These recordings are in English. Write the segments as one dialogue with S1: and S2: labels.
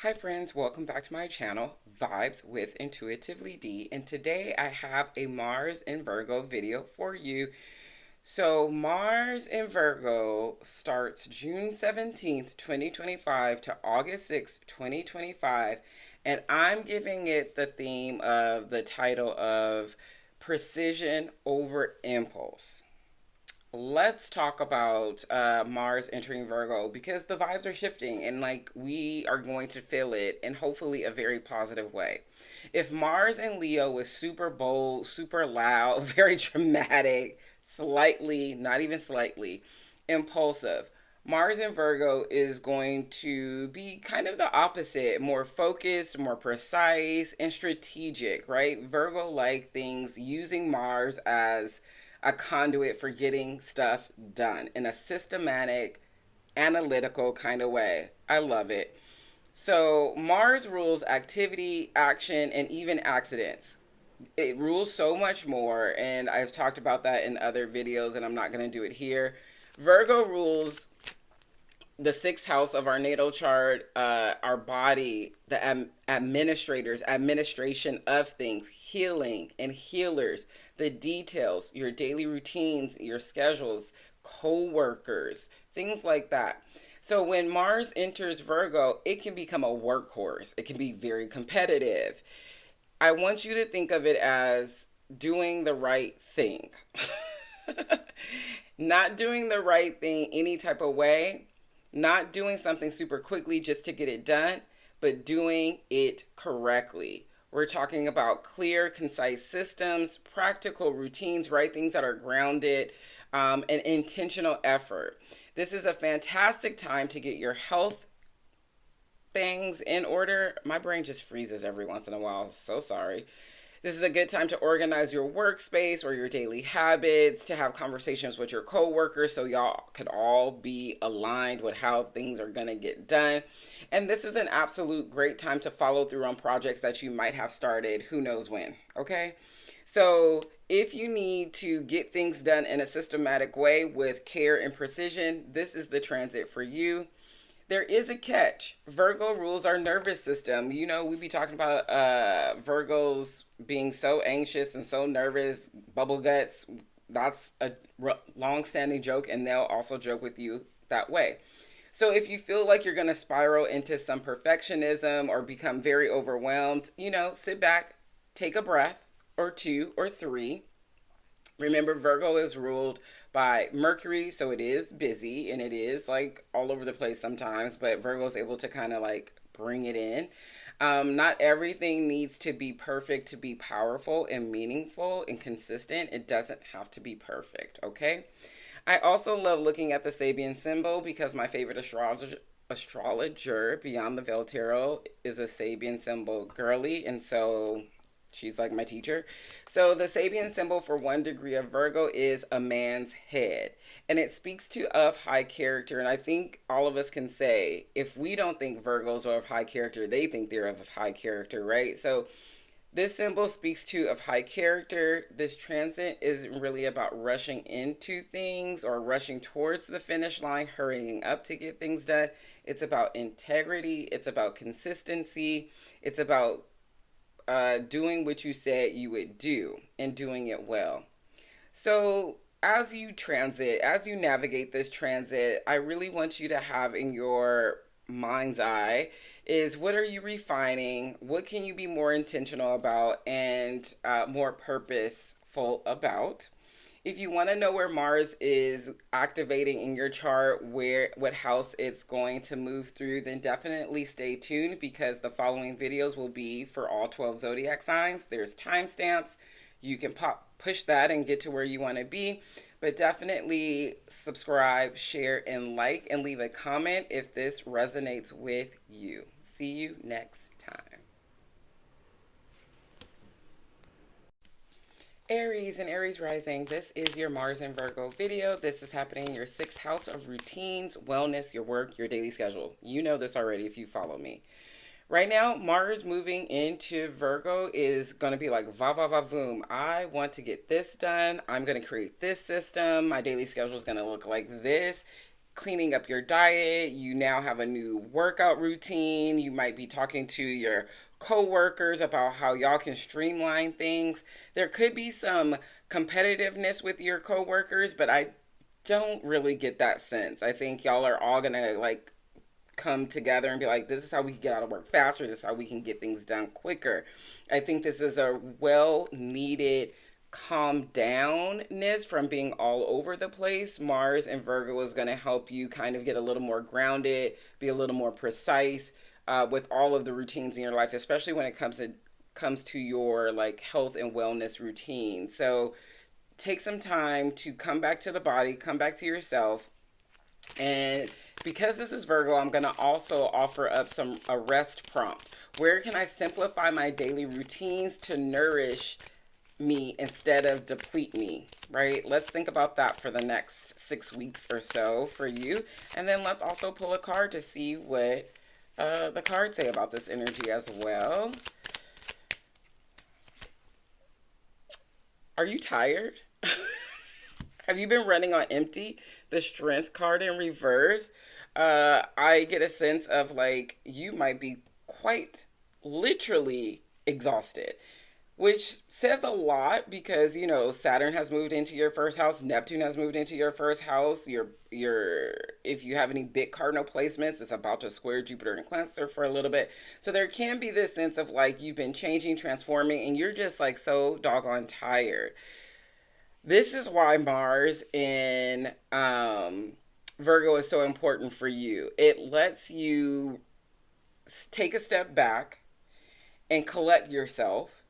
S1: Hi friends, welcome back to my channel, Vibes with Intuitively D, and today I have a Mars in Virgo video for you. So Mars in Virgo starts June 17th, 2025 to August 6th, 2025, and I'm giving it the theme of the title of Precision over Impulse. Let's talk about Mars entering Virgo because the vibes are shifting and like we are going to feel it in hopefully a very positive way. If Mars and Leo was super bold, super loud, very dramatic, slightly, not even slightly, impulsive, Mars in Virgo is going to be kind of the opposite, more focused, more precise, and strategic, right? Virgo like things using Mars as a conduit for getting stuff done in a systematic, analytical kind of way. I love it. So, Mars rules activity, action, and even accidents. It rules so much more, and I've talked about that in other videos, and I'm not going to do it here. Virgo rules the sixth house of our natal chart, our body, the administrators, administration of things, healing and healers, the details, your daily routines, your schedules, co workers, things like that. So when Mars enters Virgo, it can become a workhorse, it can be very competitive. I want you to think of it as doing the right thing. Not doing the right thing any type of way, not doing something super quickly just to get it done, but doing it correctly. We're talking about clear, concise systems, practical routines, right? Things that are grounded, and intentional effort. This is a fantastic time to get your health things in order. My brain just freezes every once in a while. So sorry. This is a good time to organize your workspace or your daily habits, to have conversations with your coworkers so y'all could all be aligned with how things are going to get done. And this is an absolute great time to follow through on projects that you might have started who knows when, okay? So, if you need to get things done in a systematic way with care and precision, this is the transit for you. There is a catch. Virgo rules our nervous system. You know, we be talking about Virgos being so anxious and so nervous, bubble guts. That's a long standing joke, and they'll also joke with you that way. So if you feel like you're going to spiral into some perfectionism or become very overwhelmed, sit back, take a breath or two or three. Remember, Virgo is ruled by Mercury, so it is busy and it is like all over the place sometimes, but Virgo is able to kind of like bring it in. Not everything needs to be perfect to be powerful and meaningful and consistent. It doesn't have to be perfect, okay? I also love looking at the Sabian symbol because my favorite astrologer Beyond the Veil Tarot is a Sabian symbol girly, and so she's like my teacher. So the Sabian symbol for 1 degree of Virgo is a man's head. And it speaks to of high character. And I think all of us can say, if we don't think Virgos are of high character, they think they're of high character, right? So this symbol speaks to of high character. This transit isn't really about rushing into things or rushing towards the finish line, hurrying up to get things done. It's about integrity. It's about consistency. It's about doing what you said you would do and doing it well. So, as you navigate this transit, I really want you to have in your mind's eye is what are you refining? What can you be more intentional about and more purposeful about? If you want to know where Mars is activating in your chart, where what house it's going to move through, then definitely stay tuned because the following videos will be for all 12 zodiac signs. There's timestamps. You can push that and get to where you want to be. But definitely subscribe, share, and like, and leave a comment if this resonates with you. See you next time. Aries and Aries rising, this is your Mars and Virgo video. This is happening in your sixth house of routines, wellness, your work, your daily schedule. You know this already if you follow me. Right now, Mars moving into Virgo is going to be like va va va voom. I want to get this done. I'm going to create this system. My daily schedule is going to look like this. cleaning up your diet. You now have a new workout routine. You might be talking to your coworkers about how y'all can streamline things. There could be some competitiveness with your coworkers, but I don't really get that sense. I think y'all are all gonna like come together and be like, this is how we can get out of work faster. This is how we can get things done quicker. I think this is a well needed calm downness from being all over the place. Mars and Virgo is going to help you kind of get a little more grounded, be a little more precise with all of the routines in your life, especially when it comes to your like health and wellness routine. So take some time to come back to the body, come back to yourself, and because this is Virgo, I'm going to also offer up some a rest prompt. Where can I simplify my daily routines to nourish me instead of deplete me, right? Let's think about that for the next 6 weeks or so for you. And then let's also pull a card to see what the cards say about this energy as well. Are you tired? Have you been running on empty? The strength card in reverse. I get a sense of like you might be quite literally exhausted, which says a lot because Saturn has moved into your first house, Neptune has moved into your first house. Your if you have any big cardinal placements, it's about to square Jupiter and Cancer for a little bit. So there can be this sense of like you've been changing, transforming, and you're just like so doggone tired. This is why Mars in Virgo is so important for you. It lets you take a step back and collect yourself,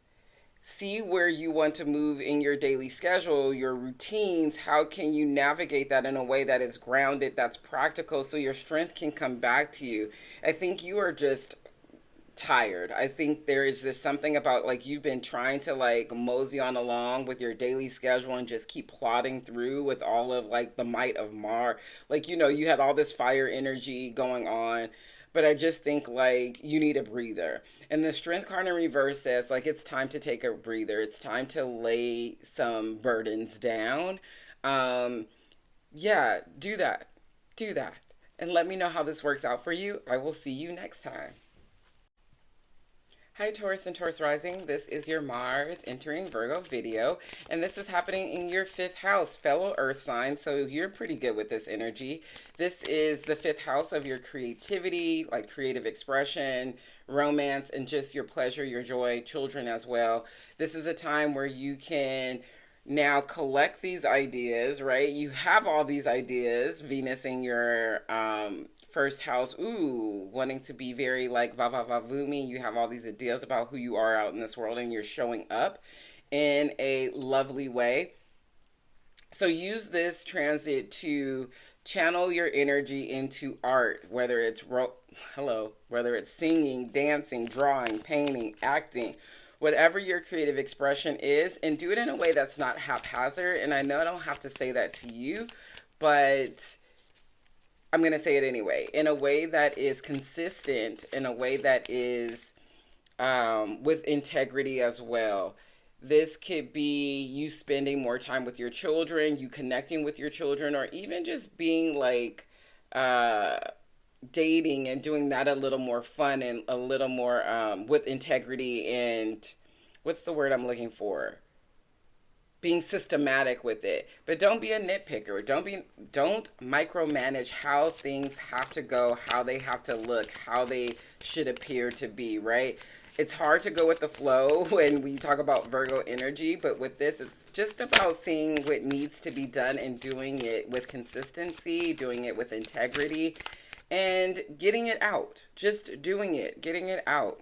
S1: see where you want to move in your daily schedule, your routines. How can you navigate that in a way that is grounded, that's practical, so your strength can come back to you? I think you are just tired. I think there is this something about like you've been trying to like mosey on along with your daily schedule and just keep plodding through with all of like the might of Mars. Like, you had all this fire energy going on, but I just think like you need a breather. And the strength card in reverse says like it's time to take a breather. It's time to lay some burdens down. Um, yeah, do that. Do that. And let me know how this works out for you. I will see you next time. Hi, Taurus and Taurus Rising. This is your Mars entering Virgo video, and this is happening in your fifth house, fellow Earth sign. So you're pretty good with this energy. This is the fifth house of your creativity, like creative expression, romance, and just your pleasure, your joy, children as well. This is a time where you can now collect these ideas, right? You have all these ideas, Venus in your first house, ooh, wanting to be very like va va va vumi. You have all these ideas about who you are out in this world and you're showing up in a lovely way. So use this transit to channel your energy into art, whether it's singing, dancing, drawing, painting, acting, whatever your creative expression is, and do it in a way that's not haphazard. And I know I don't have to say that to you, but I'm going to say it anyway, in a way that is consistent, in a way that is with integrity as well. This could be you spending more time with your children, you connecting with your children, or even just being like uh, dating and doing that a little more fun and a little more with integrity and what's the word I'm looking for? Being systematic with it. But don't be a nitpicker. Don't micromanage how things have to go, how they have to look, how they should appear to be, right? It's hard to go with the flow when we talk about Virgo energy, but with this it's just about seeing what needs to be done and doing it with consistency, doing it with integrity, and getting it out. Just doing it, getting it out.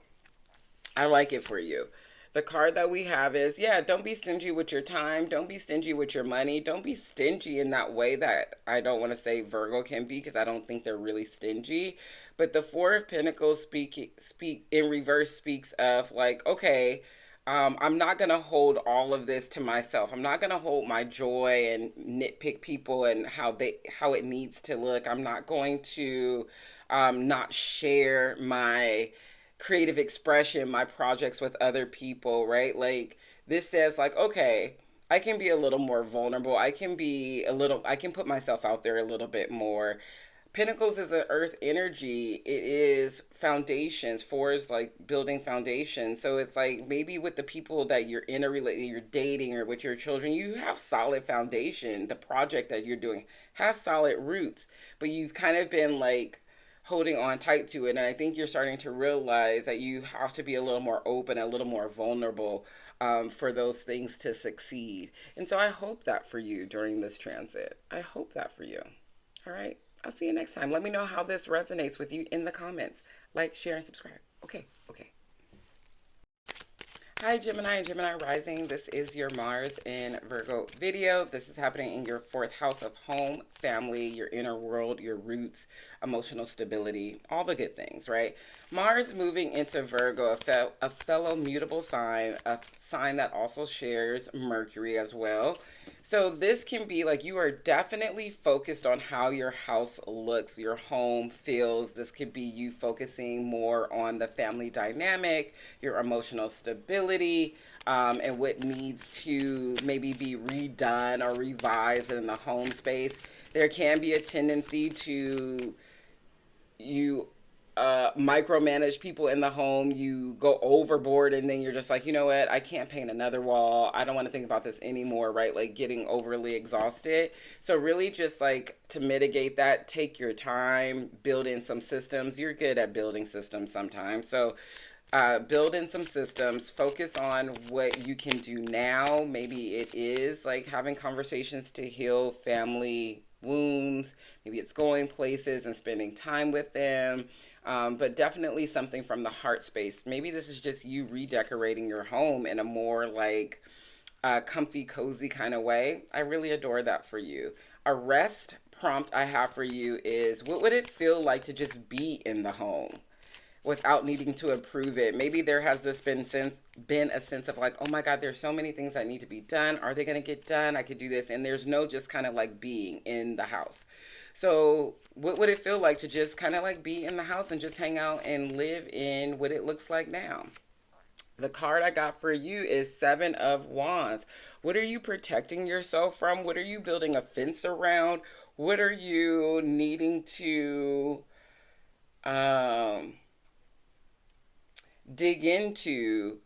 S1: I like it for you. The card that we have is, yeah, don't be stingy with your time. Don't be stingy with your money. Don't be stingy in that way that I don't want to say Virgo can be because I don't think they're really stingy. But the Four of Pentacles speak in reverse speaks of like, okay, I'm not gonna hold all of this to myself. I'm not gonna hold my joy and nitpick people and how it needs to look. I'm not going to not share my creative expression, my projects with other people, right? Like this says like, okay, I can be a little more vulnerable. I can put myself out there a little bit more. Pentacles is an earth energy. It is foundations. Four is like building foundations. So it's like maybe with the people that you're in a relate, you're dating, or with your children, you have solid foundation. The project that you're doing has solid roots, but you've kind of been like holding on tight to it. And I think you're starting to realize that you have to be a little more open, a little more vulnerable, for those things to succeed. And so I hope that for you during this transit. I hope that for you. All right. I'll see you next time. Let me know how this resonates with you in the comments. Like, share, and subscribe. Okay. Okay. Hi Gemini and Gemini rising. This is your Mars in Virgo video. This is happening in your fourth house of home, family, your inner world, your roots, emotional stability, all the good things, right? Mars moving into Virgo, a fellow mutable sign, a sign that also shares Mercury as well. So this can be like you are definitely focused on how your house looks, your home feels. This could be you focusing more on the family dynamic, your emotional stability, and what needs to maybe be redone or revised in the home space. There can be a tendency to you micromanage people in the home. You go overboard, and then you're just like, you know what? I can't paint another wall. I don't want to think about this anymore, right? Like getting overly exhausted. So, really, just like to mitigate that, take your time, build in some systems. You're good at building systems sometimes. So, build in some systems, focus on what you can do now. Maybe it is like having conversations to heal family wounds. Maybe it's going places and spending time with them. But definitely something from the heart space. Maybe this is just you redecorating your home in a more like comfy, cozy kind of way. I really adore that for you. A rest prompt I have for you is, what would it feel like to just be in the home without needing to approve it? Maybe there has this been a sense of like, oh my God, there's so many things that need to be done. Are they going to get done? I could do this. And there's no just kind of like being in the house. So what would it feel like to just kind of like be in the house and just hang out and live in what it looks like now? The card I got for you is Seven of Wands. What are you protecting yourself from? What are you building a fence around? What are you needing to um, dig into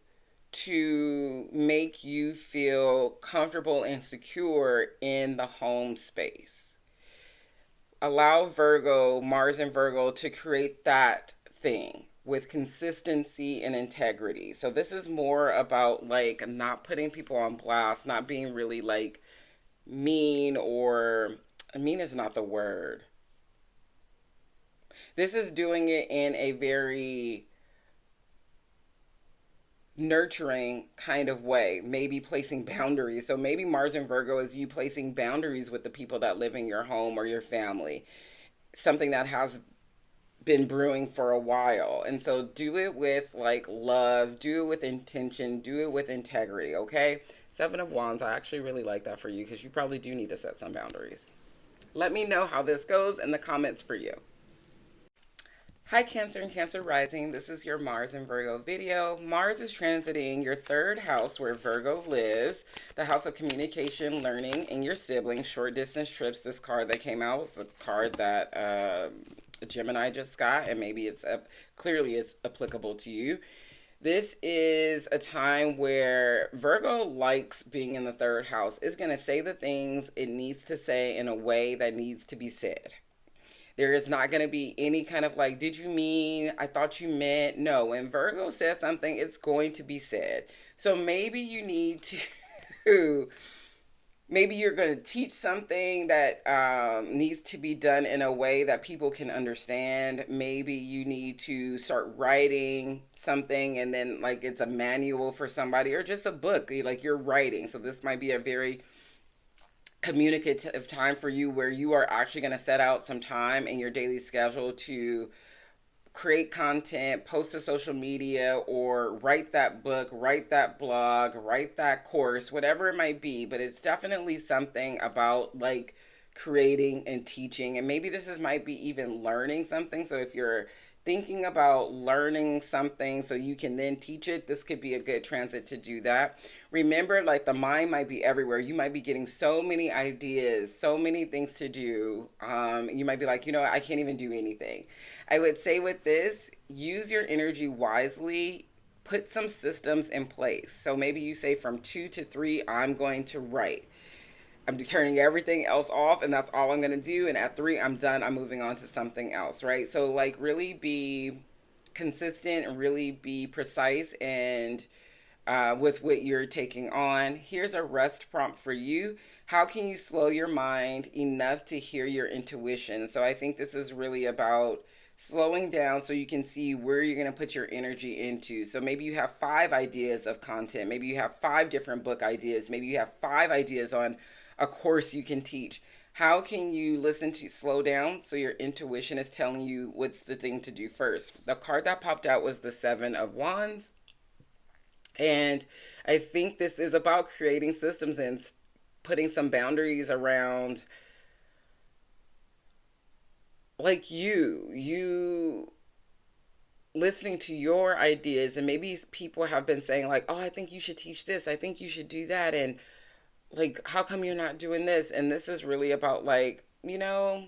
S1: to make you feel comfortable and secure in the home space? Allow Virgo, Mars and Virgo, to create that thing with consistency and integrity. So this is more about like not putting people on blast, not being really like mean, or mean is not the word. This is doing it in a very nurturing kind of way, maybe placing boundaries. So maybe Mars and Virgo is you placing boundaries with the people that live in your home or your family, something that has been brewing for a while. And so do it with like love, do it with intention, do it with integrity, okay? Seven of Wands, I actually really like that for you because you probably do need to set some boundaries. Let me know how this goes in the comments for you. Hi Cancer and Cancer rising. This is your Mars and Virgo video. Mars is transiting your third house where Virgo lives, the house of communication, learning, and your siblings, short distance trips. This card that came out was the card that Gemini just got, and maybe it's clearly it's applicable to you. This is a time where Virgo likes being in the third house. It's going to say the things it needs to say in a way that needs to be said. There is not going to be any kind of like, did you mean? I thought you meant. No, when Virgo says something, it's going to be said. So maybe you need to, maybe you're going to teach something that needs to be done in a way that people can understand. Maybe you need to start writing something and then like it's a manual for somebody or just a book, like you're writing. So this might be a very communicative time for you where you are actually going to set out some time in your daily schedule to create content, post to social media, or write that book, write that blog, write that course, whatever it might be. But it's definitely something about like creating and teaching. And maybe this is might be even learning something. So if you're thinking about learning something so you can then teach it, this could be a good transit to do that. Remember, like the mind might be everywhere. You might be getting so many ideas, so many things to do. You might be like, you know, I can't even do anything. I would say with this, use your energy wisely. Put some systems in place. So maybe you say from 2 to 3, I'm going to write. I'm turning everything else off, and that's all I'm going to do. And at 3, I'm done. I'm moving on to something else, right? So, like, really be consistent and really be precise and with what you're taking on. Here's a rest prompt for you. How can you slow your mind enough to hear your intuition? So, I think this is really about slowing down so you can see where you're going to put your energy into. So maybe you have 5 ideas of content. Maybe you have 5 different book ideas. Maybe you have 5 ideas on a course you can teach. How can you listen to slow down so your intuition is telling you what's the thing to do first? The card that popped out was the 7 of Wands. And I think this is about creating systems and putting some boundaries around like you listening to your ideas. And maybe people have been saying like, oh, I think you should teach this, I think you should do that, and like, how come you're not doing this? And this is really about like, you know,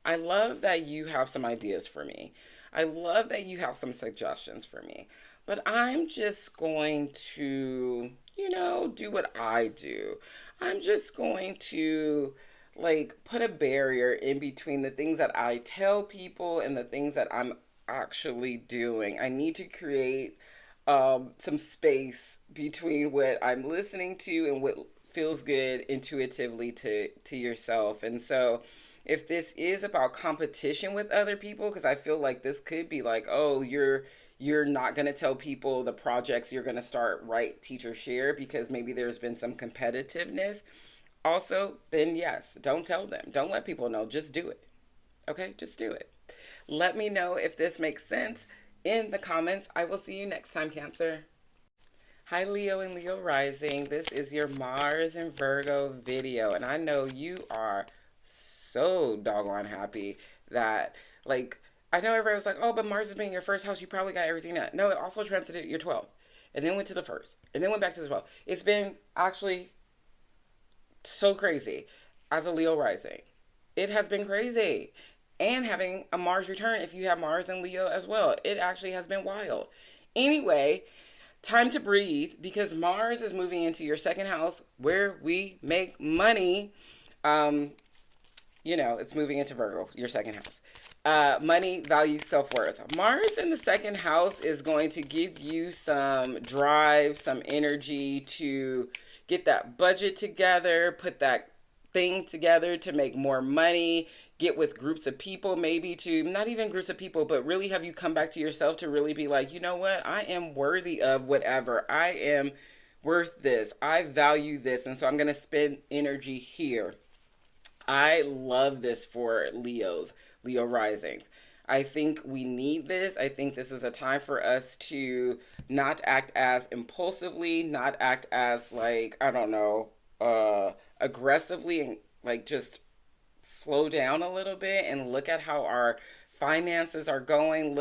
S1: I love that you have some ideas for me. I love that you have some suggestions for me. But I'm just going to, you know, do what I do. I'm just going to like put a barrier in between the things that I tell people and the things that I'm actually doing. I need to create some space between what I'm listening to and what feels good intuitively to yourself. And so if this is about competition with other people, because I feel like this could be like, oh, you're not going to tell people the projects you're going to start, write, teach, or share because maybe there's been some competitiveness. Also, then yes, don't tell them. Don't let people know. Just do it. Okay, just do it. Let me know if this makes sense in the comments. I will see you next time, Cancer. Hi, Leo and Leo Rising. This is your Mars and Virgo video. And I know you are so doggone happy that, like, I know everybody was like, oh, but Mars is being your first house. You probably got everything done. No, it also transited your 12th and then went to the first and then went back to the 12th. It's been actually so crazy as a Leo rising. It has been crazy. And having a Mars return, if you have Mars and Leo as well, it actually has been wild. Anyway, time to breathe because Mars is moving into your second house where we make money. Um, you know, it's moving into Virgo, your second house. Money, value, self worth. Mars in the second house is going to give you some drive, some energy to get that budget together, put that thing together to make more money, get with groups of people, maybe to not even groups of people, but really have you come back to yourself to really be like, you know what? I am worthy of whatever. I am worth this. I value this. And so I'm going to spend energy here. I love this for Leos, Leo risings. I think we need this. I think this is a time for us to not act as impulsively, not act as like, I don't know, aggressively, and like just slow down a little bit and look at how our finances are going,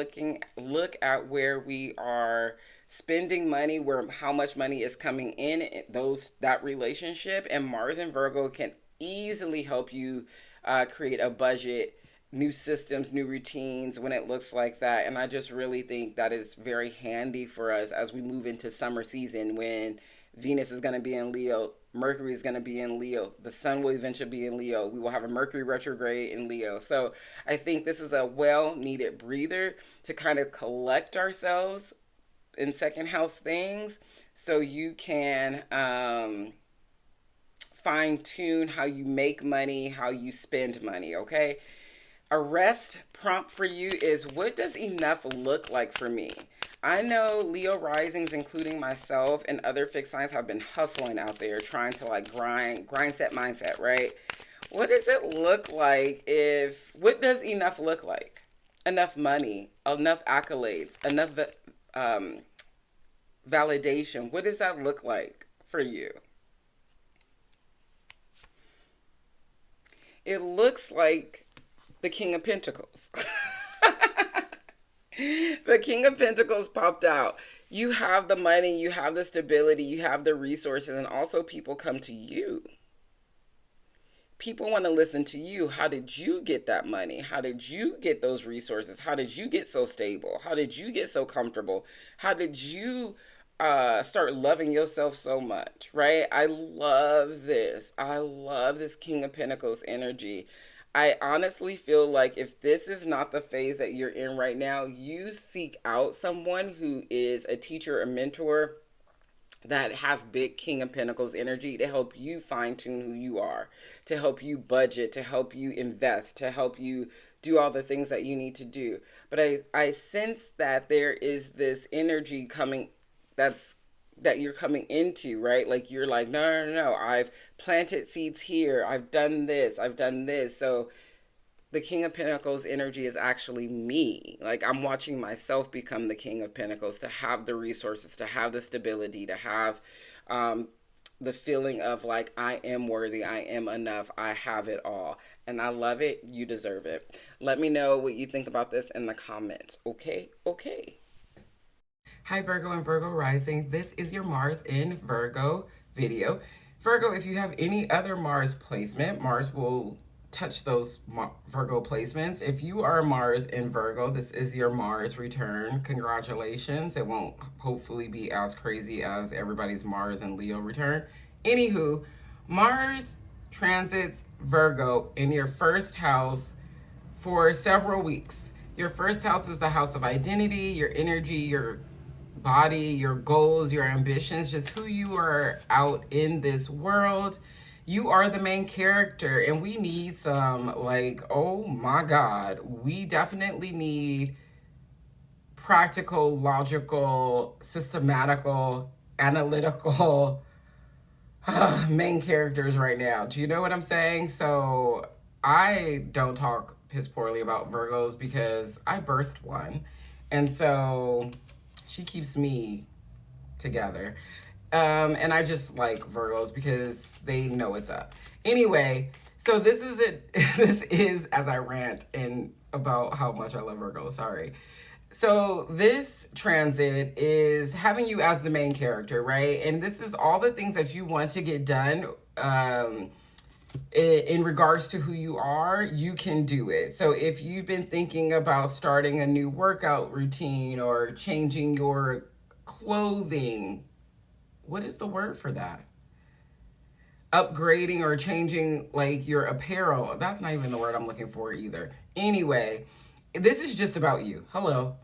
S1: look at where we are spending money, where how much money is coming in those that relationship. And Mars and Virgo can easily help you create a budget, new systems, new routines when it looks like that. And I just really think that is very handy for us as we move into summer season when Venus is going to be in Leo, Mercury is going to be in Leo, the sun will eventually be in Leo. We will have a Mercury retrograde in Leo. So I think this is a well needed breather to kind of collect ourselves in second house things so you can fine tune how you make money, how you spend money, okay? A rest prompt for you is, what does enough look like for me? I know Leo risings, including myself and other fixed signs, have been hustling out there trying to like grind set mindset, right? What does it look like what does enough look like? Enough money, enough accolades, enough validation. What does that look like for you? It looks like the King of Pentacles. The King of Pentacles popped out. You have the money, you have the stability, you have the resources, and also people come to you. People want to listen to you. How did you get that money? How did you get those resources? How did you get so stable? How did you get so comfortable? How did you start loving yourself so much? Right? I love this. I love this King of Pentacles energy. I honestly feel like if this is not the phase that you're in right now, you seek out someone who is a teacher, a mentor, that has big King of Pentacles energy to help you fine tune who you are, to help you budget, to help you invest, to help you do all the things that you need to do. But I sense that there is this energy coming that's that you're coming into, right? Like you're like, no, no, no, I've planted seeds here. I've done this. I've done this. So the King of Pentacles energy is actually me. Like I'm watching myself become the King of Pentacles, to have the resources, to have the stability, to have the feeling of like, I am worthy, I am enough, I have it all. And I love it. You deserve it. Let me know what you think about this in the comments. Okay? Okay. Hi, Virgo and Virgo rising. This is your Mars in Virgo video. Virgo, if you have any other Mars placement, Mars will touch those Virgo placements. If you are Mars in Virgo, this is your Mars return. Congratulations. It won't hopefully be as crazy as everybody's Mars and Leo return. Anywho, Mars transits Virgo in your first house for several weeks. Your first house is the house of identity, your energy, your body, your goals, your ambitions, just who you are out in this world. You are the main character, and we need some, like, oh my God, we definitely need practical, logical, systematical, analytical main characters right now. Do you know what I'm saying? So I don't talk piss poorly about Virgos because I birthed one. And so she keeps me together. And I just like Virgos because they know what's up. Anyway, so this is it. This is as I rant and about how much I love Virgos. Sorry. So this transit is having you as the main character, right? And this is all the things that you want to get done. In regards to who you are, you can do it. So if you've been thinking about starting a new workout routine or changing your clothing, what is the word for that? Upgrading or changing like your apparel. That's not even the word I'm looking for either. Anyway, this is just about you. Hello.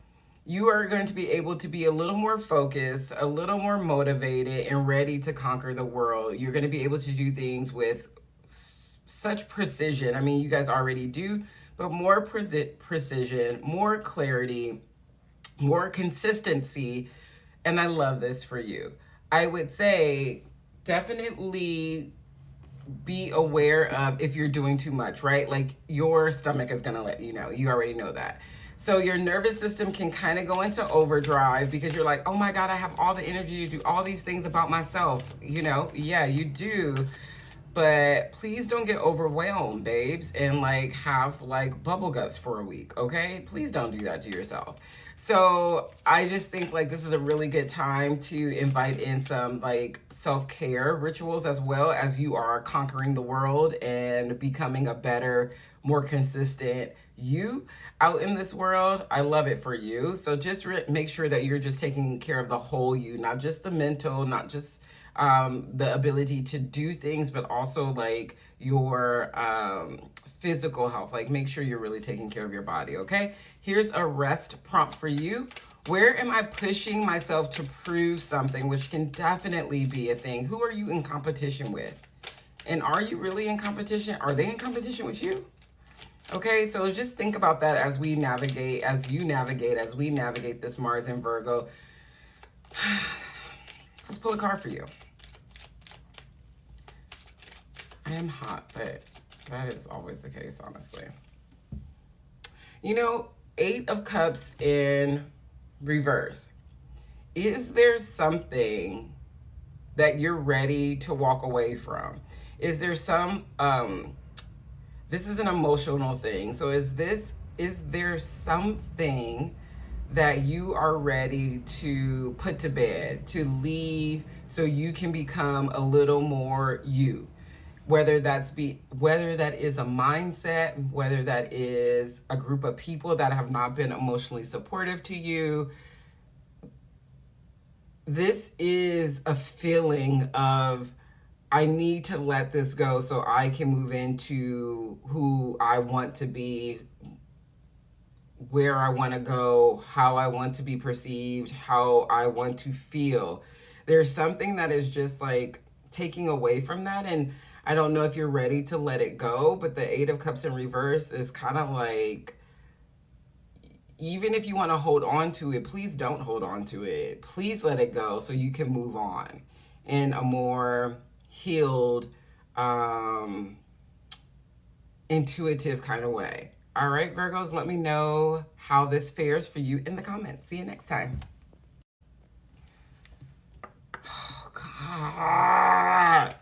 S1: You are going to be able to be a little more focused, a little more motivated, and ready to conquer the world. You're going to be able to do things with such precision. I mean, you guys already do, but more precision, more clarity, more consistency. And I love this for you. I would say definitely be aware of if you're doing too much, right? Like your stomach is going to let you know. You already know that. So your nervous system can kind of go into overdrive because you're like, oh my God, I have all the energy to do all these things about myself. You know, yeah, you do. But please don't get overwhelmed, babes, and like have like bubble guts for a week, okay? Please don't do that to yourself. So I just think like this is a really good time to invite in some like self-care rituals as well as you are conquering the world and becoming a better, more consistent you out in this world. I love it for you. So just make sure that you're just taking care of the whole you, not just the mental, not just the ability to do things, but also like your physical health. Like make sure you're really taking care of your body, okay? Here's a rest prompt for you. Where am I pushing myself to prove something, which can definitely be a thing? Who are you in competition with? And are you really in competition? Are they in competition with you? Okay, so just think about that as we navigate, as we navigate this Mars in Virgo. Let's pull a card for you. I am hot, but that is always the case, honestly. You know, 8 of Cups in reverse. Is there something that you're ready to walk away from? Is there some, this is an emotional thing. So is there something that you are ready to put to bed, to leave, so you can become a little more you. Whether that is a mindset, whether that is a group of people that have not been emotionally supportive to you. This is a feeling of, I need to let this go so I can move into who I want to be, where I want to go, how I want to be perceived, how I want to feel. There's something that is just like taking away from that. And I don't know if you're ready to let it go, but the Eight of Cups in reverse is kind of like, even if you want to hold on to it, please don't hold on to it. Please let it go so you can move on in a more healed, intuitive kind of way. All right, Virgos, let me know how this fares for you in the comments. See you next time. Oh, God.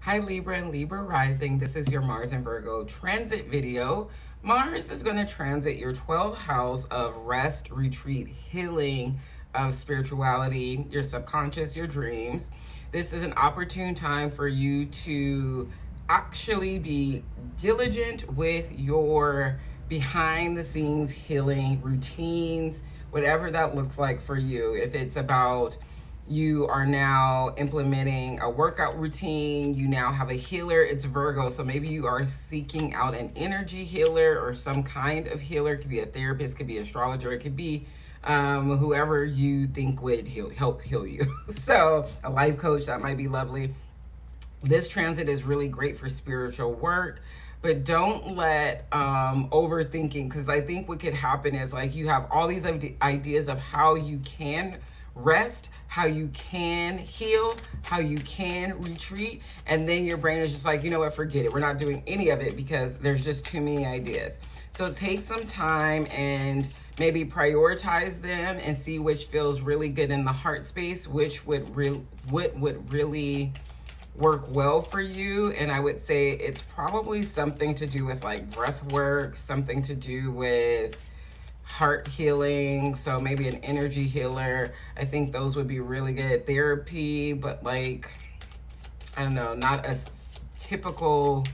S1: Hi, Libra and Libra rising. This is your Mars and Virgo transit video. Mars is going to transit your 12th house of rest, retreat, healing, of spirituality, your subconscious, your dreams. This is an opportune time for you to actually be diligent with your behind the scenes healing routines, whatever that looks like for you. If it's about you are now implementing a workout routine, you now have a healer, it's Virgo. So maybe you are seeking out an energy healer or some kind of healer. It could be a therapist, could be an astrologer, it could be whoever you think would help heal you. So a life coach, that might be lovely. This transit is really great for spiritual work, but don't let overthinking, because I think what could happen is like you have all these ideas of how you can rest, how you can heal, how you can retreat, and then your brain is just like, you know what, forget it. We're not doing any of it because there's just too many ideas. So take some time and maybe prioritize them and see which feels really good in the heart space, which would really work well for you. And I would say it's probably something to do with like breath work, something to do with heart healing, so maybe an energy healer. I think those would be really good. Therapy, but like, I don't know, not a typical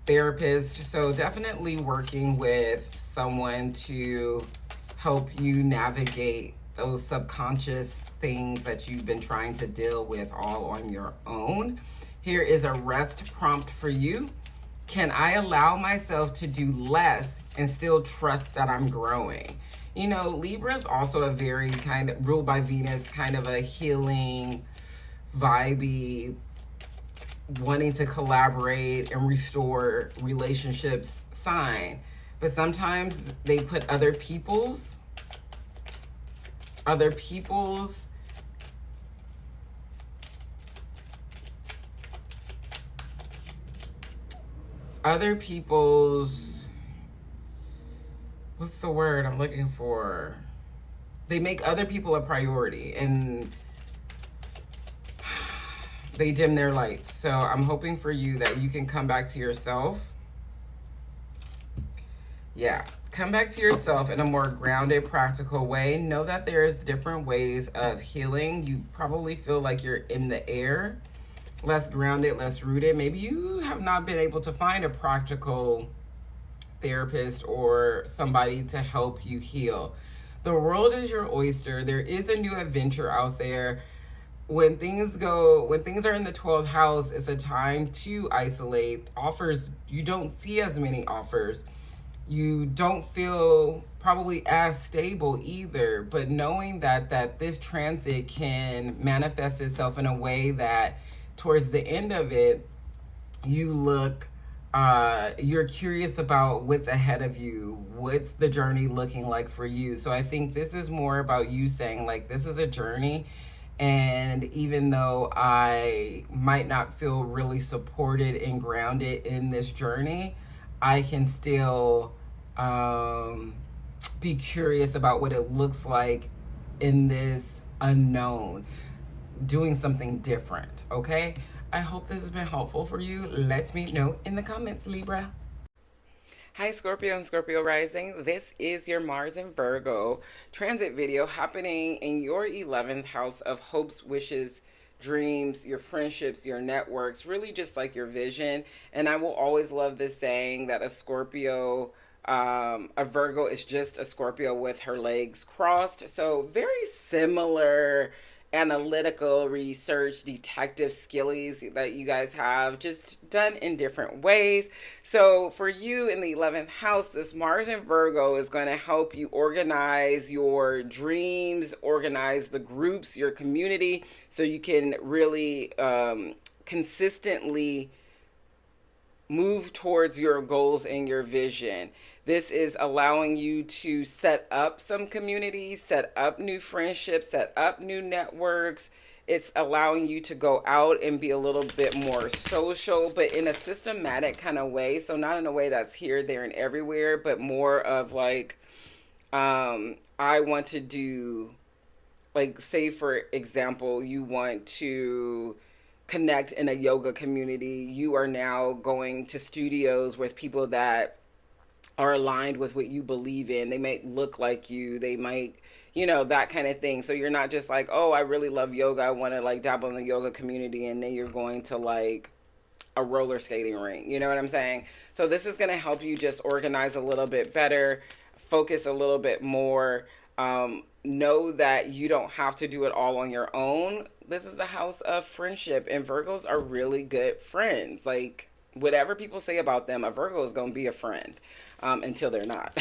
S1: therapist. So definitely working with someone to help you navigate those subconscious things that you've been trying to deal with all on your own. Here is a rest prompt for you. Can I allow myself to do less and still trust that I'm growing? You know, Libra is also a very kind of ruled by Venus, kind of a healing, vibey, wanting to collaborate and restore relationships sign. But sometimes they put other people's what's the word I'm looking for? They make other people a priority and they dim their lights. So I'm hoping for you that you can come back to yourself. Yeah, come back to yourself in a more grounded, practical way. Know that there's different ways of healing. You probably feel like you're in the air, less grounded, less rooted. Maybe you have not been able to find a practical therapist or somebody to help you heal. The world is your oyster. There is a new adventure out there. When things are in the 12th house, it's a time to isolate. Offers, you don't see as many offers. You don't feel probably as stable either, but knowing that this transit can manifest itself in a way that towards the end of it, you look, you're curious about what's ahead of you, what's the journey looking like for you. So I think this is more about you saying like, this is a journey. And even though I might not feel really supported and grounded in this journey, I can still be curious about what it looks like in this unknown, doing something different, okay? I hope this has been helpful for you. Let me know in the comments, Libra. Hi, Scorpio and Scorpio rising. This is your Mars and Virgo transit video happening in your 11th house of hopes, wishes, dreams, your friendships, your networks, really just like your vision. And I will always love this saying that a Virgo is just a Scorpio with her legs crossed. So, very similar analytical research detective skills that you guys have, just done in different ways. So for you in the 11th house, this Mars in Virgo is going to help you organize your dreams, organize the groups, your community, so you can really consistently move towards your goals and your vision. This is allowing you to set up some communities, set up new friendships, set up new networks. It's allowing you to go out and be a little bit more social, but in a systematic kind of way. So, not in a way that's here, there, and everywhere, but more of like, I want to do, like, say, for example, you want to connect in a yoga community. You are now going to studios with people that are aligned with what you believe in. They might look like you. They might, that kind of thing. So you're not just like, oh, I really love yoga. I want to like dabble in the yoga community. And then you're going to like a roller skating ring. You know what I'm saying? So this is going to help you just organize a little bit better, focus a little bit more. Know that you don't have to do it all on your own. This is the house of friendship, and Virgos are really good friends. Like, whatever people say about them, a Virgo is going to be a friend until they're not.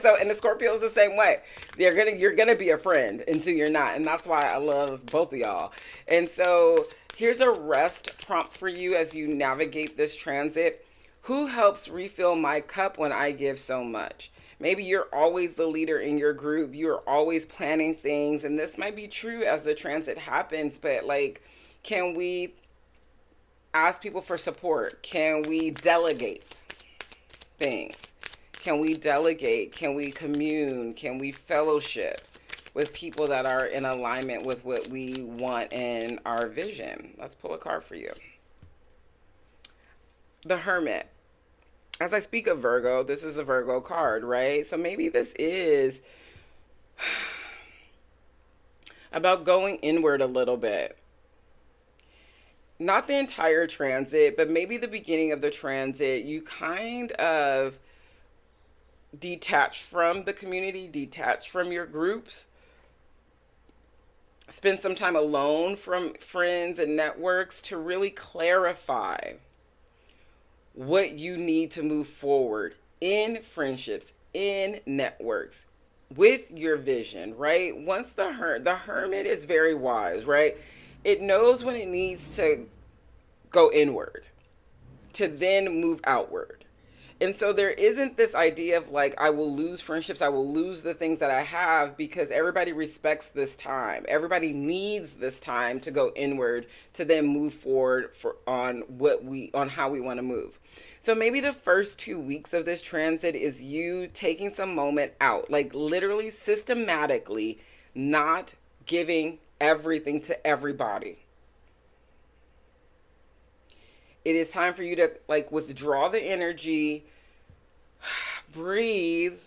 S1: So, and the Scorpio is the same way. You're gonna be a friend until you're not, and that's why I love both of y'all. And so, here's a rest prompt for you as you navigate this transit. Who helps refill my cup when I give so much? Maybe you're always the leader in your group. You're always planning things, and this might be true as the transit happens. But like, can we ask people for support? Can we delegate things? Can we delegate? Can we commune? Can we fellowship with people that are in alignment with what we want in our vision? Let's pull a card for you. The Hermit. As I speak of Virgo, this is a Virgo card, right? So maybe this is about going inward a little bit. Not the entire transit, but maybe the beginning of the transit, you kind of detach from the community, detach from your groups, spend some time alone from friends and networks to really clarify what you need to move forward in friendships, in networks, with your vision, right? Once the hermit is very wise, right? It knows when it needs to go inward to then move outward. And so there isn't this idea of like, I will lose friendships, I will lose the things that I have, because everybody respects this time. Everybody needs this time to go inward to then move forward on how we want to move. So maybe the first 2 weeks of this transit is you taking some moment out, like literally systematically not giving everything to everybody. It is time for you to like withdraw the energy, breathe,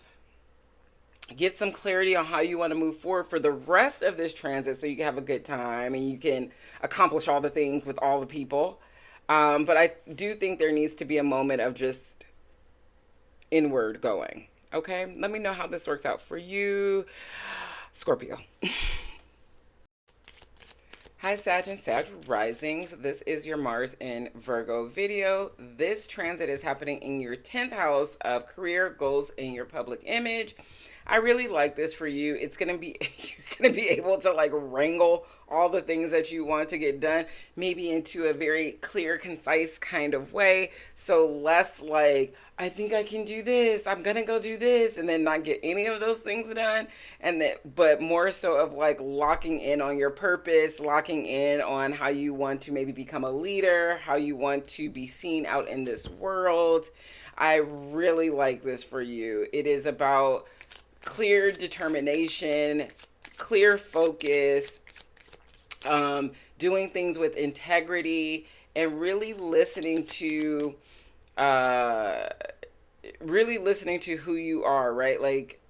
S1: get some clarity on how you want to move forward for the rest of this transit so you can have a good time and you can accomplish all the things with all the people. But I do think there needs to be a moment of just inward going. Okay, let me know how this works out for you, Scorpio. Hi, Sag and Sag Risings. This is your Mars in Virgo video. This transit is happening in your 10th house of career, goals, and your public image. I really like this for you. It's going to be, you're going to be able to like wrangle all the things that you want to get done, maybe into a very clear, concise kind of way. So less like, I think I can do this, I'm going to go do this, and then not get any of those things done. But more so of like locking in on your purpose, locking in on how you want to maybe become a leader, how you want to be seen out in this world. I really like this for you. It is about clear determination, clear focus, doing things with integrity, and really listening to really listening to who you are, right? Like,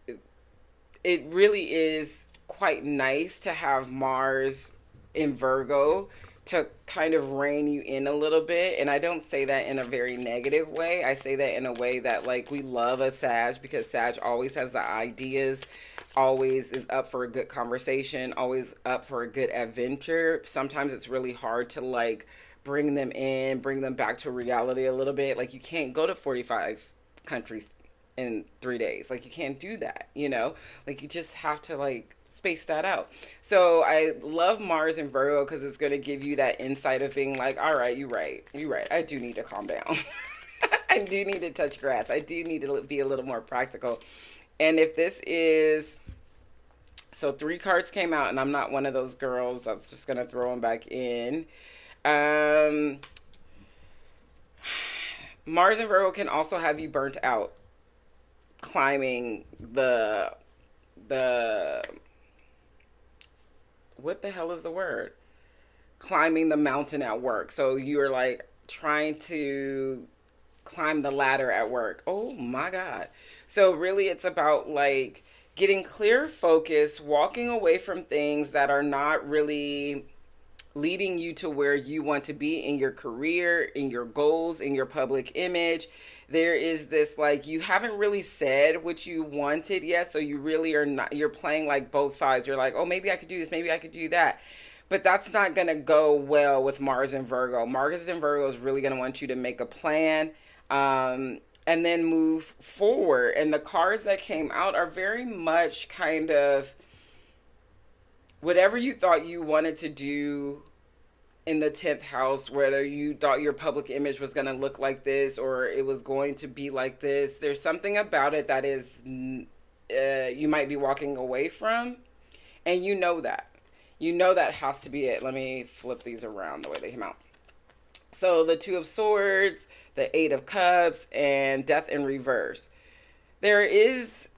S1: it really is quite nice to have Mars in Virgo to kind of rein you in a little bit. And I don't say that in a very negative way. I say that in a way that, like, we love a Sag because Sag always has the ideas, always is up for a good conversation, always up for a good adventure. Sometimes it's really hard to, like, bring them in, bring them back to reality a little bit. Like, you can't go to 45 countries in 3 days. Like, you can't do that, you know? Like, you just have to, like, space that out. So I love Mars in Virgo because it's going to give you that insight of being like, all right, you're right. You're right. I do need to calm down. I do need to touch grass. I do need to be a little more practical. And if this is, so 3 cards came out, and I'm not one of those girls that's just going to throw them back in. Um, Mars and Virgo can also have you burnt out climbing the what the hell is the word? Climbing the mountain at work. So you're like trying to climb the ladder at work. Oh my God. So really it's about like getting clear focus, walking away from things that are not really leading you to where you want to be in your career, in your goals, in your public image. There is this, like, you haven't really said what you wanted yet, so you really are not, you're playing like both sides. You're like, oh, maybe I could do this, maybe I could do that. But that's not going to go well with Mars and Virgo. Mars and Virgo is really going to want you to make a plan, and then move forward. And the cards that came out are very much kind of whatever you thought you wanted to do in the 10th house, whether you thought your public image was going to look like this or it was going to be like this. There's something about it that is, you might be walking away from. And you know that. You know that has to be it. Let me flip these around the way they came out. So the 2 of Swords, the 8 of Cups, and Death in reverse. There is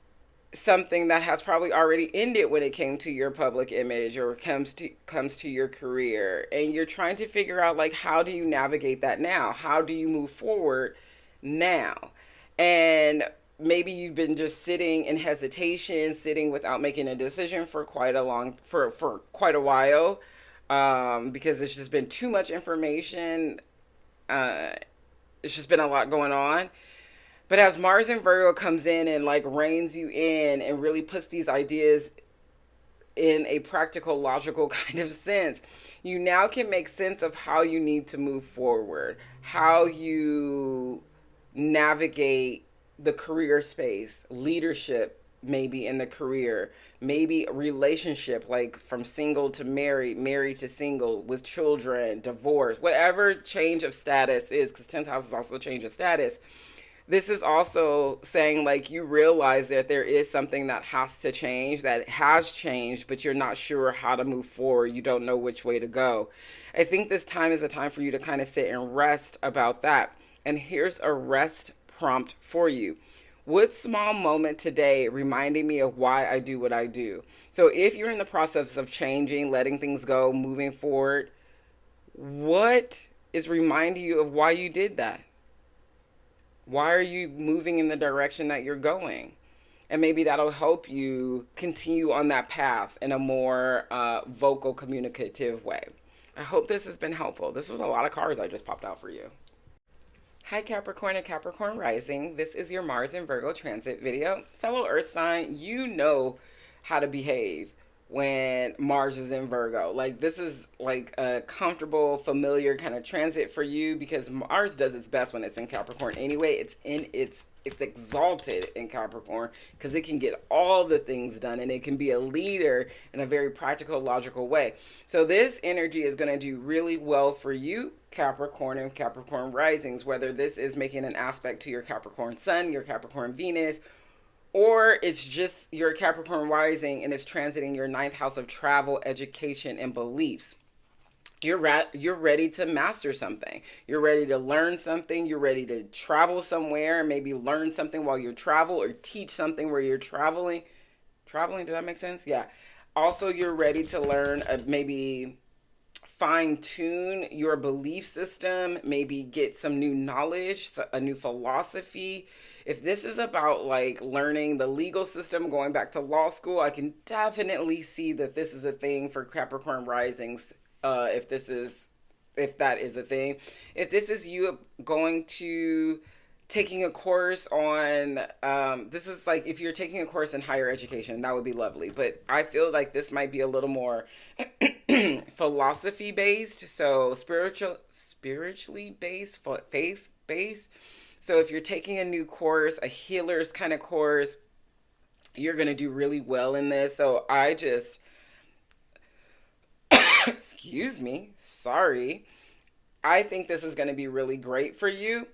S1: something that has probably already ended when it came to your public image or comes to your career, and you're trying to figure out, like, how do you navigate that now? How do you move forward now? And maybe you've been just sitting in hesitation, sitting without making a decision for quite a while, because it's just been too much information. It's just been a lot going on. But as Mars and Virgo comes in and like reins you in and really puts these ideas in a practical, logical kind of sense, you now can make sense of how you need to move forward, how you navigate the career space, leadership, maybe in the career, maybe a relationship, like from single to married, married to single, with children, divorce, whatever change of status is, because 10th house is also a change of status. This is also saying, like, you realize that there is something that has to change, that has changed, but you're not sure how to move forward. You don't know which way to go. I think this time is a time for you to kind of sit and rest about that. And here's a rest prompt for you. What small moment today reminded me of why I do what I do? So if you're in the process of changing, letting things go, moving forward, what is reminding you of why you did that? Why are you moving in the direction that you're going? And maybe that'll help you continue on that path in a more vocal, communicative way. I hope this has been helpful. This was a lot of cards I just popped out for you. Hi Capricorn and Capricorn Rising. This is your Mars and Virgo transit video. Fellow Earth sign, you know how to behave when Mars is in Virgo. Like, this is like a comfortable, familiar kind of transit for you because Mars does its best when it's in Capricorn anyway. It's exalted in Capricorn because it can get all the things done and it can be a leader in a very practical, logical way. So this energy is going to do really well for you, Capricorn and Capricorn risings, whether this is making an aspect to your Capricorn sun, your Capricorn Venus, or it's just your Capricorn rising and it's transiting your 9th house of travel, education, and beliefs. You're ready to master something. You're ready to learn something. You're ready to travel somewhere, maybe learn something while you travel or teach something where you're traveling. Traveling, does that make sense? Yeah. Also, you're ready to learn, maybe fine tune your belief system, maybe get some new knowledge, a new philosophy. If this is about like learning the legal system, going back to law school, I can definitely see that this is a thing for Capricorn risings. If that is a thing. If this is you going to taking a course on this is like if you're taking a course in higher education, that would be lovely, but I feel like this might be a little more philosophy based, so spiritually based, faith based. So if you're taking a new course, a healer's kind of course, you're going to do really well in this. So I just excuse me, sorry, I think this is going to be really great for you.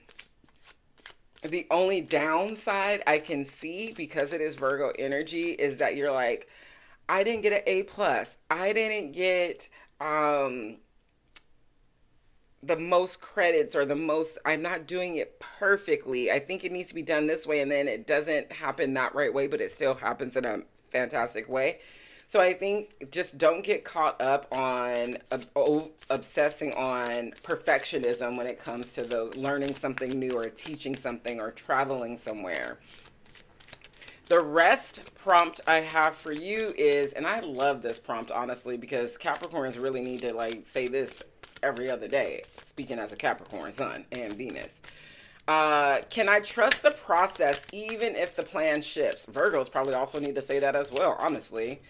S1: The only downside I can see, because it is Virgo energy, is that you're like, I didn't get an A plus. I didn't get the most credits, or the most, I'm not doing it perfectly. I think it needs to be done this way, and then it doesn't happen that right way, but it still happens in a fantastic way. So I think just don't get caught up on obsessing on perfectionism when it comes to those learning something new or teaching something or traveling somewhere. The rest prompt I have for you is, and I love this prompt honestly, because Capricorns really need to like say this every other day, speaking as a Capricorn sun and Venus. Can I trust the process even if the plan shifts? Virgos probably also need to say that as well, honestly.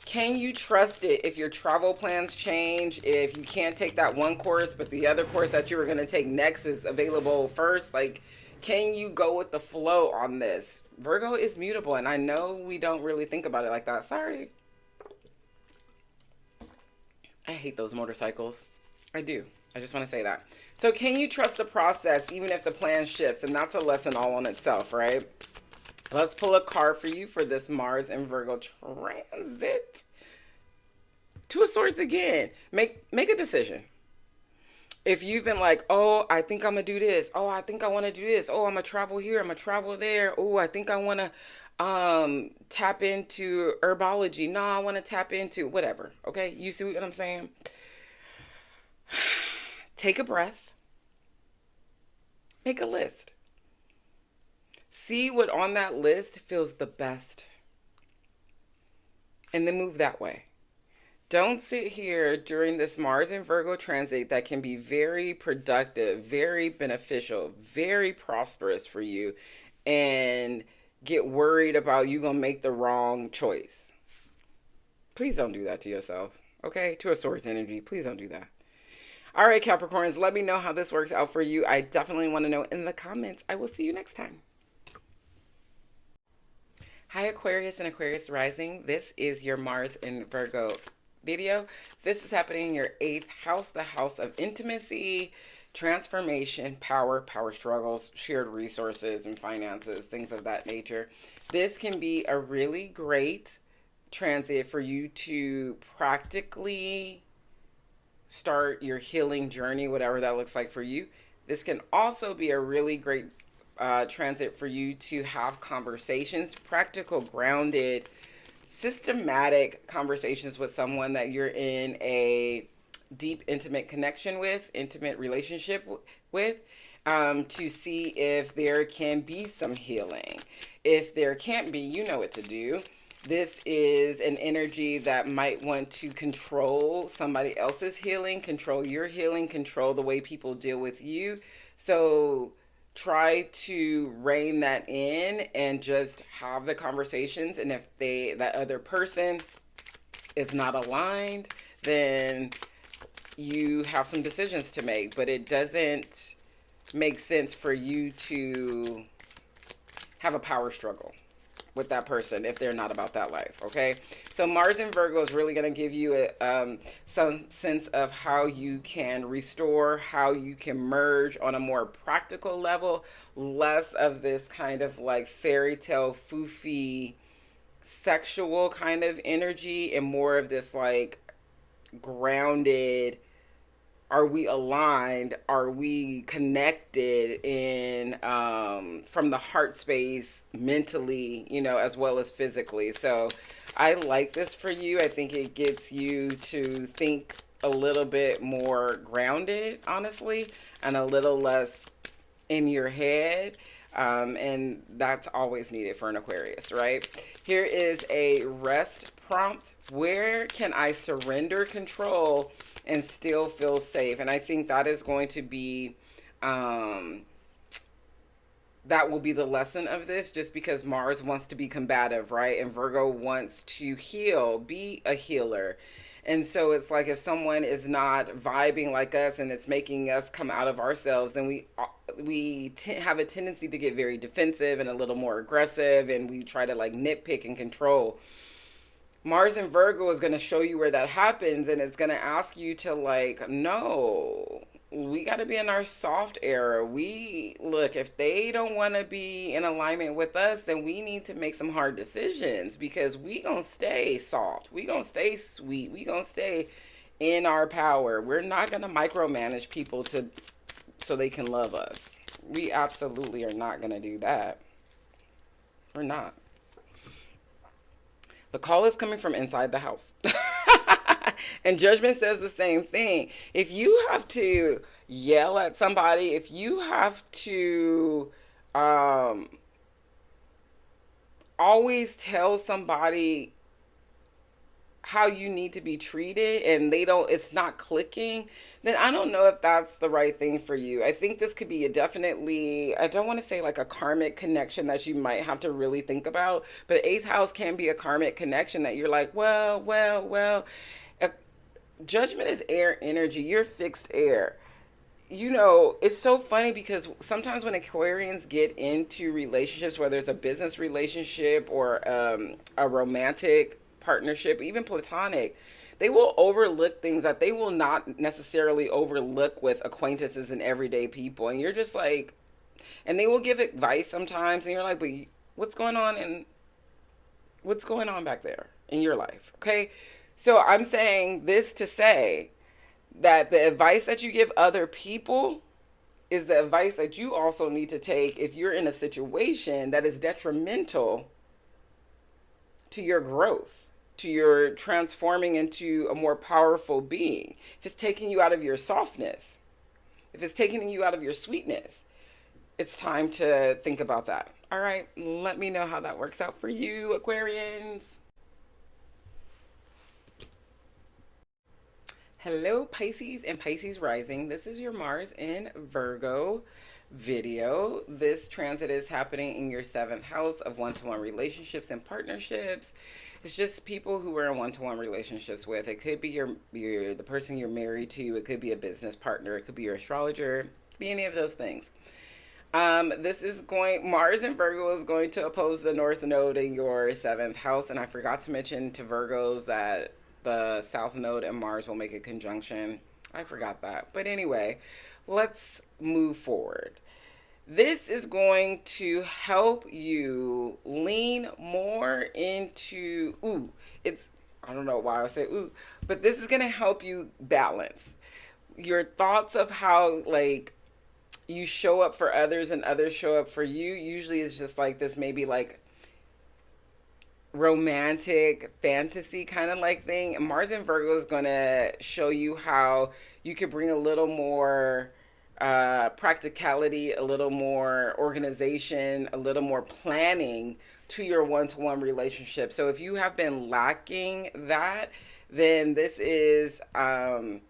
S1: Can you trust it if your travel plans change, if you can't take that one course, but the other course that you were going to take next is available first? Like, can you go with the flow on this? Virgo is mutable, and I know we don't really think about it like that. Sorry. I hate those motorcycles. I do. I just want to say that. So can you trust the process even if the plan shifts? And that's a lesson all on itself, right? Let's pull a card for you for this Mars and Virgo transit. Two of Swords again. Make a decision. If you've been like, oh, I think I'm going to do this. Oh, I think I want to do this. Oh, I'm going to travel here. I'm going to travel there. Oh, I think I want to tap into herbology. No, I want to tap into whatever. Okay? You see what I'm saying? Take a breath. Make a list. See what on that list feels the best. And then move that way. Don't sit here during this Mars and Virgo transit that can be very productive, very beneficial, very prosperous for you, and get worried about you going to make the wrong choice. Please don't do that to yourself. Okay? Two of Swords energy. Please don't do that. All right, Capricorns, let me know how this works out for you. I definitely want to know in the comments. I will see you next time. Hi, Aquarius and Aquarius rising. This is your Mars in Virgo video. This is happening in your 8th house, the house of intimacy, transformation, power struggles, shared resources and finances, things of that nature. This can be a really great transit for you to practically start your healing journey, whatever that looks like for you. This can also be a really great transit for you to have conversations, practical, grounded, systematic conversations with someone that you're in a deep, intimate connection with, intimate relationship with, to see if there can be some healing. If there can't be, you know what to do. This is an energy that might want to control somebody else's healing, control your healing, control the way people deal with you. So try to rein that in and just have the conversations. And if that other person is not aligned, then you have some decisions to make. But it doesn't make sense for you to have a power struggle with that person if they're not about that life. Okay, so Mars in Virgo is really going to give you some sense of how you can restore, how you can merge on a more practical level, less of this kind of like fairy tale foofy sexual kind of energy, and more of this like grounded, are we aligned? Are we connected in from the heart space, mentally, as well as physically? So I like this for you. I think it gets you to think a little bit more grounded, honestly, and a little less in your head. And that's always needed for an Aquarius, right? Here is a rest prompt. Where can I surrender control and still feel safe? And I think that is going to be um, that will be the lesson of this, just because Mars wants to be combative, right? And Virgo wants to heal, be a healer. And so it's like if someone is not vibing like us and it's making us come out of ourselves, then we have a tendency to get very defensive and a little more aggressive, and we try to like nitpick and control. Mars and Virgo is going to show you where that happens, and it's going to ask you to like, no, we got to be in our soft era. We look, if they don't want to be in alignment with us, then we need to make some hard decisions, because we going to stay soft. We going to stay sweet. We going to stay in our power. We're not going to micromanage people to so they can love us. We absolutely are not going to do that. We're not. The call is coming from inside the house. And Judgment says the same thing. If you have to yell at somebody, if you have to always tell somebody how you need to be treated, and it's not clicking, then I don't know if that's the right thing for you. I think this could be a definitely, I don't want to say like a karmic connection that you might have to really think about, but eighth house can be a karmic connection that you're like, well. Judgment is air energy. You're fixed air. It's so funny because sometimes when Aquarians get into relationships, whether it's a business relationship or a romantic partnership, even platonic, they will overlook things that they will not necessarily overlook with acquaintances and everyday people. And you're just like, and they will give advice sometimes, and you're like, but what's going on, and what's going on back there in your life? Okay. So I'm saying this to say that the advice that you give other people is the advice that you also need to take if you're in a situation that is detrimental to your growth, to your transforming into a more powerful being. If it's taking you out of your softness, if it's taking you out of your sweetness, it's time to think about that. All right, let me know how that works out for you, Aquarians. Hello, Pisces and Pisces rising. This is your Mars in Virgo video. This transit is happening in your seventh house of one-to-one relationships and partnerships. It's just people who are in one-to-one relationships with. It could be your the person you're married to. It could be a business partner. It could be your astrologer. It could be any of those things. This is Mars in Virgo is going to oppose the North Node in your seventh house. And I forgot to mention to Virgos that the South Node and Mars will make a conjunction. I forgot that. But anyway, let's move forward. This is going to help you lean more into, I don't know why I say but this is going to help you balance your thoughts of how, like, you show up for others and others show up for you. Usually it's just like this, maybe like romantic fantasy kind of like thing. And Mars in Virgo is going to show you how you could bring a little more practicality, a little more organization, a little more planning to your one-to-one relationship. So if you have been lacking that, then this is a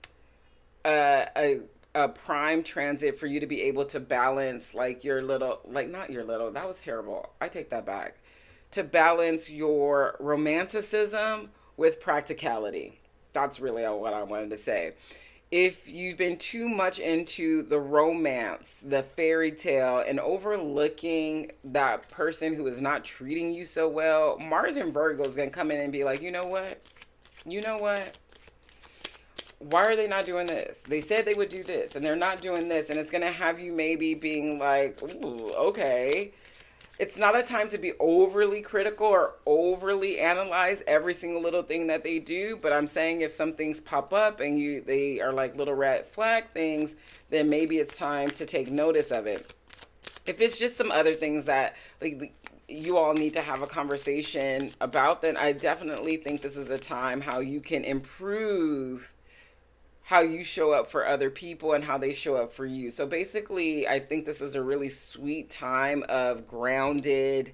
S1: prime transit for you to be able to balance like your little, like not your little, that was terrible. I take that back. To balance your romanticism with practicality. That's really what I wanted to say. If you've been too much into the romance, the fairy tale, and overlooking that person who is not treating you so well, Mars in Virgo is going to come in and be like, you know what? Why are they not doing this? They said they would do this, and they're not doing this. And it's going to have you maybe being like, ooh, okay. It's not a time to be overly critical or overly analyze every single little thing that they do. But I'm saying if some things pop up and they are like little red flag things, then maybe it's time to take notice of it. If it's just some other things that like you all need to have a conversation about, then I definitely think this is a time how you can improve how you show up for other people and how they show up for you. So basically, I think this is a really sweet time of grounded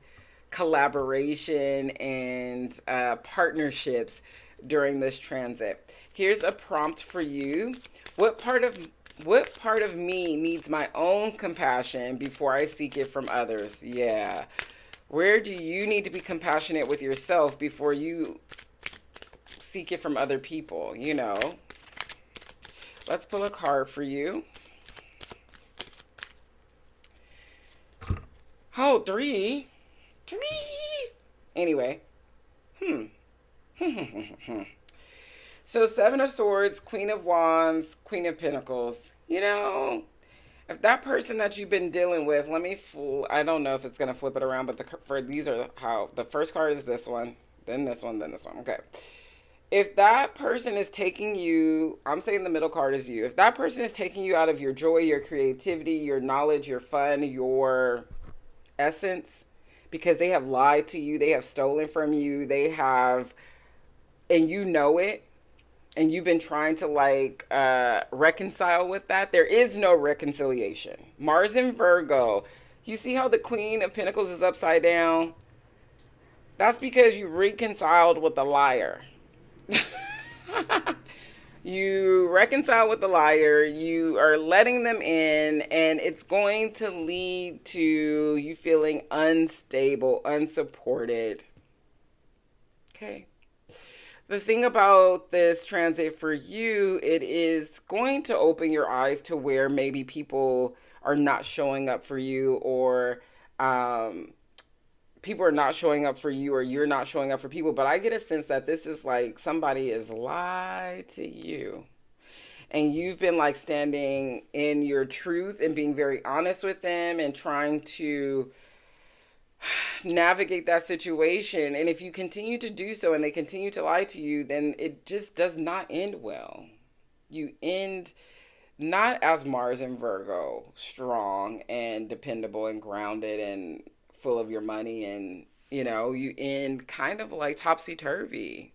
S1: collaboration and partnerships during this transit. Here's a prompt for you. What part of what part of me needs my own compassion before I seek it from others? Yeah. Where do you need to be compassionate with yourself before you seek it from other people? Let's pull a card for you. Oh, three. Three. Anyway. So, Seven of Swords, Queen of Wands, Queen of Pentacles. If that person that you've been dealing with, I don't know if it's going to flip it around, but these are how, the first card is this one, then this one, then this one. Okay. If that person is taking you, I'm saying the middle card is you. If that person is taking you out of your joy, your creativity, your knowledge, your fun, your essence, because they have lied to you, they have stolen from you, and you know it, and you've been trying to reconcile with that, there is no reconciliation. Mars in Virgo. You see how the Queen of Pentacles is upside down? That's because you reconciled with the liar. You reconcile with the liar, you are letting them in, and it's going to lead to you feeling unstable, unsupported. Okay. The thing about this transit for you, it is going to open your eyes to where maybe people are not showing up for you, or people are not showing up for you, or you're not showing up for people. But I get a sense that this is like somebody has lied to you, and you've been standing in your truth and being very honest with them and trying to navigate that situation. And if you continue to do so and they continue to lie to you, then it just does not end well. You end not as Mars and Virgo, strong and dependable and grounded and full of your money, and you end kind of like topsy-turvy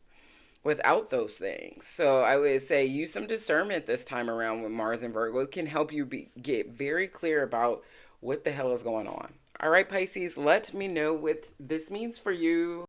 S1: without those things. So I would say use some discernment this time around with Mars and Virgo. It can help you get very clear about what the hell is going on. All right, Pisces, let me know what this means for you.